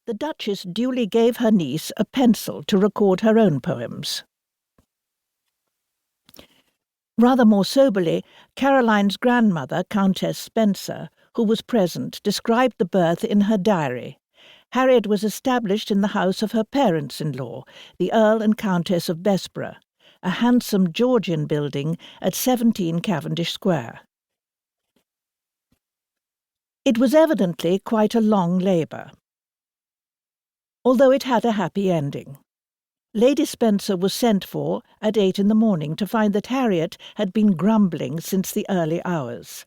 The Duchess duly gave her niece a pencil to record her own poems. Rather more soberly, Caroline's grandmother, Countess Spencer, who was present, described the birth in her diary. Harriet was established in the house of her parents-in-law, the Earl and Countess of Bessborough, a handsome Georgian building at 17 Cavendish Square. It was evidently quite a long labour, although it had a happy ending. Lady Spencer was sent for at 8 in the morning to find that Harriet had been grumbling since the early hours.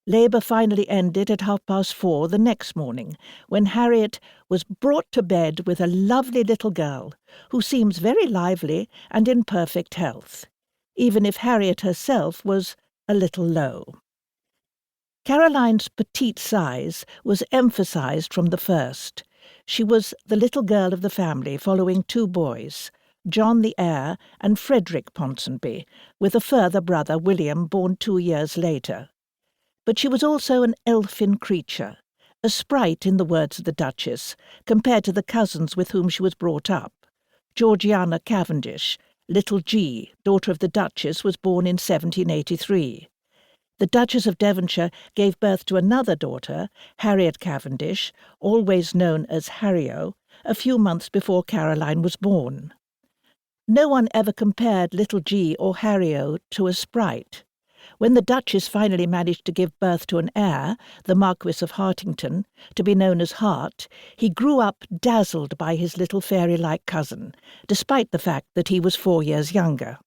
Labour finally ended at 4:30 the next morning, when Harriet was brought to bed with a lovely little girl, who seems very lively and in perfect health, even if Harriet herself was a little low. Caroline's petite size was emphasized from the first. She was the little girl of the family, following two boys, John the heir and Frederick Ponsonby, with a further brother, William, born 2 years later. But she was also an elfin creature, a sprite in the words of the Duchess, compared to the cousins with whom she was brought up. Georgiana Cavendish, little G, daughter of the Duchess, was born in 1783. The Duchess of Devonshire gave birth to another daughter, Harriet Cavendish, always known as Harrio, a few months before Caroline was born. No one ever compared little G or Harrio to a sprite. When the Duchess finally managed to give birth to an heir, the Marquis of Hartington, to be known as Hart, he grew up dazzled by his little fairy-like cousin, despite the fact that he was 4 years younger.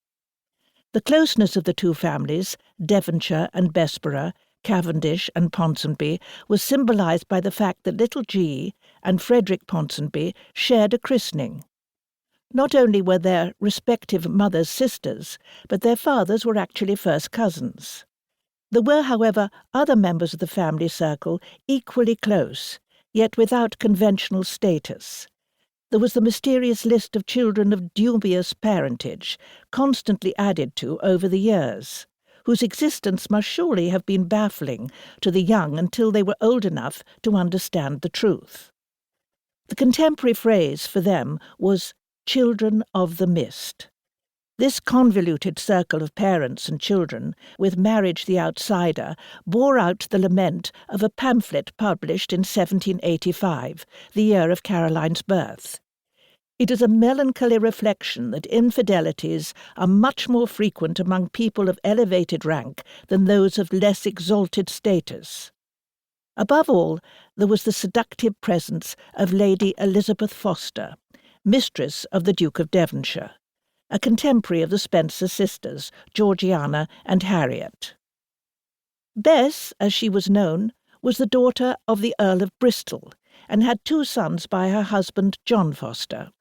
The closeness of the two families, Devonshire and Bessborough, Cavendish and Ponsonby, was symbolised by the fact that little G and Frederick Ponsonby shared a christening. Not only were their respective mothers sisters, but their fathers were actually first cousins. There were, however, other members of the family circle equally close, yet without conventional status. There was the mysterious list of children of dubious parentage, constantly added to over the years, whose existence must surely have been baffling to the young until they were old enough to understand the truth. The contemporary phrase for them was children of the mist. This convoluted circle of parents and children, with marriage the outsider, bore out the lament of a pamphlet published in 1785, the year of Caroline's birth. It is a melancholy reflection that infidelities are much more frequent among people of elevated rank than those of less exalted status. Above all, there was the seductive presence of Lady Elizabeth Foster, mistress of the Duke of Devonshire, a contemporary of the Spencer sisters, Georgiana and Harriet. Bess, as she was known, was the daughter of the Earl of Bristol, and had 2 sons by her husband John Foster.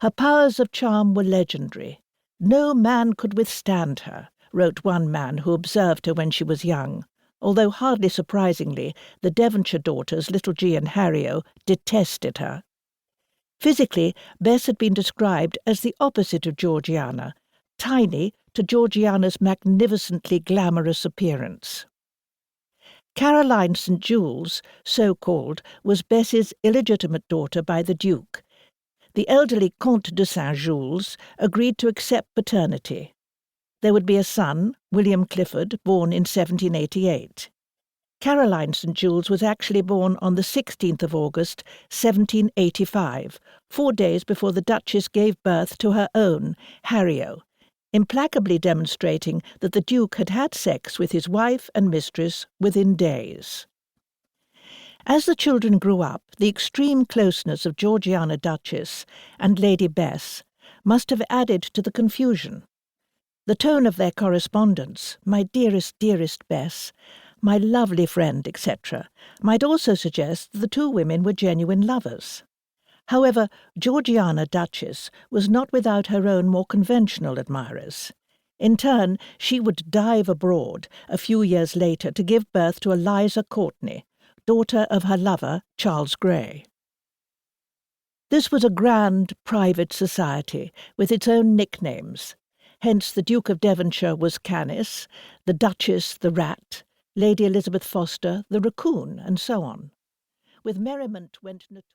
Her powers of charm were legendary. No man could withstand her, wrote one man who observed her when she was young, although hardly surprisingly the Devonshire daughters, little G and Harrio, detested her. Physically, Bess had been described as the opposite of Georgiana, tiny to Georgiana's magnificently glamorous appearance. Caroline St. Jules, so called, was Bess's illegitimate daughter by the Duke. The elderly Comte de St. Jules agreed to accept paternity. There would be a son, William Clifford, born in 1788. Caroline St. Jules was actually born on the 16th of August, 1785, 4 days before the Duchess gave birth to her own, Harrio, implacably demonstrating that the Duke had had sex with his wife and mistress within days. As the children grew up, the extreme closeness of Georgiana Duchess and Lady Bess must have added to the confusion. The tone of their correspondence, my dearest, dearest Bess, my lovely friend, etc., might also suggest that the two women were genuine lovers. However, Georgiana Duchess was not without her own more conventional admirers. In turn, she would dive abroad a few years later to give birth to Eliza Courtenay, daughter of her lover, Charles Grey. This was a grand, private society with its own nicknames. Hence the Duke of Devonshire was Canis, the Duchess the Rat, Lady Elizabeth Foster the Raccoon, and so on. With merriment went